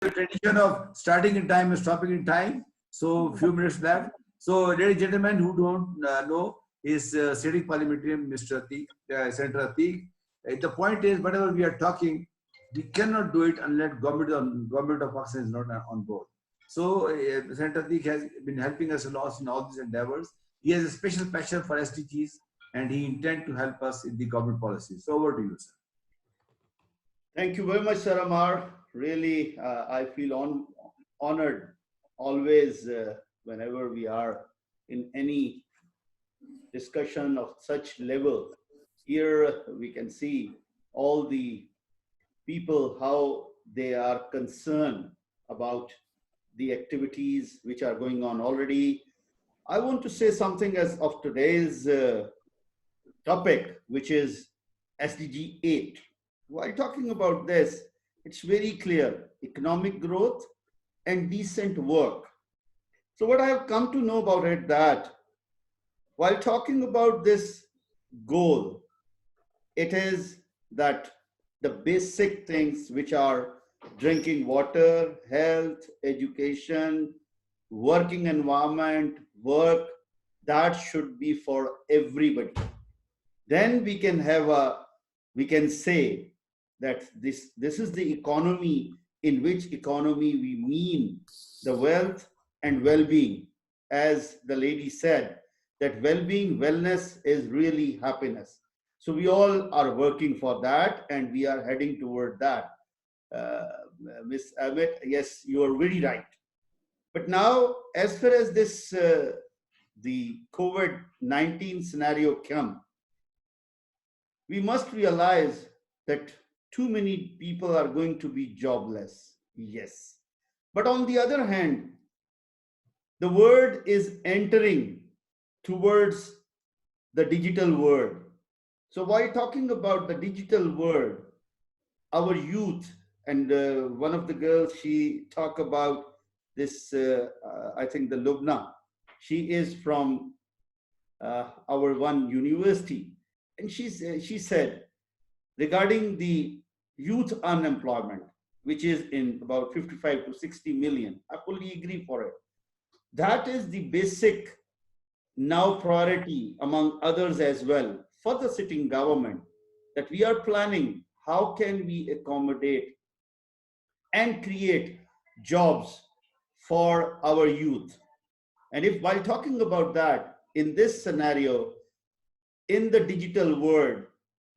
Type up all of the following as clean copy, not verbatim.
The tradition of starting in time and stopping in time. So few minutes left. So, ladies and gentlemen who don't know, is sitting parliamentarian Mr. Ateek, Senator Ateek. The point is, whatever we are talking, we cannot do it unless government of Pakistan is not on board. So, Senator Ateek has been helping us a lot in all these endeavors. He has a special passion for SDGs, and he intends to help us in the government policy. So, over to you, sir. Thank you very much, Sir Amar. Really, I feel honored always whenever we are in any discussion of such level. Here we can see all the people, how they are concerned about the activities which are going on already. I want to say something as of today's topic, which is SDG 8. While talking about this, it's very clear: economic growth and decent work. So what I have come to know about it, that while talking about this goal, it is that the basic things which are drinking water, health, education, working environment, work, that should be for everybody. Then we can say that this is the economy, in which economy we mean the wealth and well-being. As the lady said, that well-being, wellness is really happiness. So we all are working for that, and we are heading toward that. Uh, Ms. Amit, yes, you are very right. But now, as far as this the COVID-19 scenario come, we must realize that too many people are going to be jobless. Yes. But on the other hand, the world is entering towards the digital world. So while talking about the digital world, our youth, and one of the girls, she talked about this, I think the Lubna, she is from our one university. And she said, regarding the youth unemployment, which is in about 55 to 60 million, I fully agree for it. That is the basic now priority among others as well for the sitting government, that we are planning how can we accommodate and create jobs for our youth. And if while talking about that, in this scenario, in the digital world,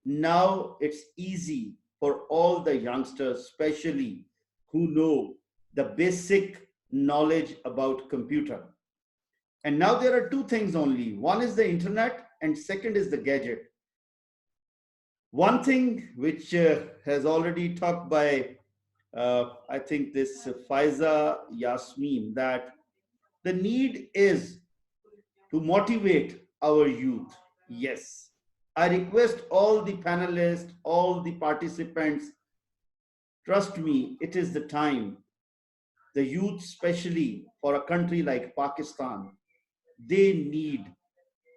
now it's easy for all the youngsters, especially who know the basic knowledge about computer. And now there are two things only. One is the internet, and second is the gadget. One thing which has already talked by, I think this Faiza Yasmin, that the need is to motivate our youth. Yes. I request all the panelists, all the participants, trust me, it is the time. The youth, especially for a country like Pakistan, they need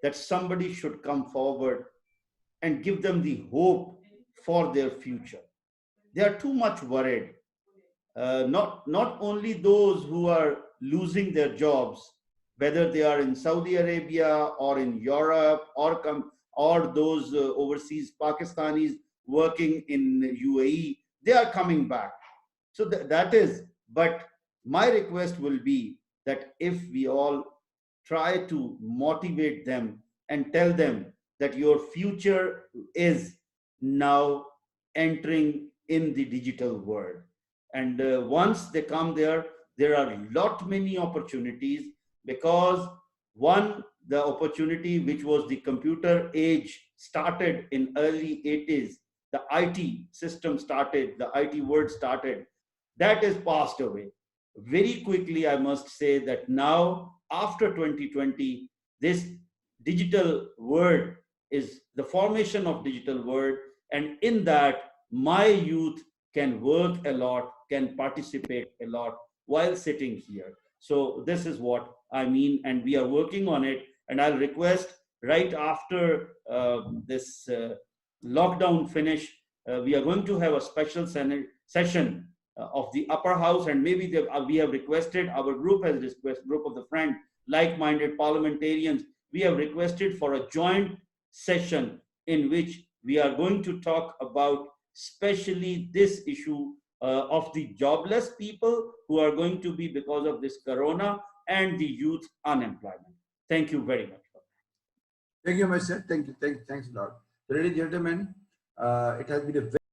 that somebody should come forward and give them the hope for their future. They are too much worried. Not only those who are losing their jobs, whether they are in Saudi Arabia or in Europe, or those overseas Pakistanis working in UAE, they are coming back. So that is, but my request will be that if we all try to motivate them and tell them that your future is now entering in the digital world. And once they come there are lot many opportunities, because one, the opportunity which was the computer age started in early 80s, the IT system started, the IT world started, that is passed away. Very quickly, I must say that now, after 2020, this digital world is the formation of digital world, and in that, my youth can work a lot, can participate a lot while sitting here. So this is what I mean, and we are working on it. And I'll request right after this lockdown finish, we are going to have a special session of the upper house, and maybe we have requested, our group has requested, group of the friend, like-minded parliamentarians, we have requested for a joint session in which we are going to talk about especially this issue of the jobless people who are going to be because of this corona, and the youth unemployment. Thank you very much. Thank you, my sir. Thank you. Thanks a lot. Ladies and gentlemen, it has been a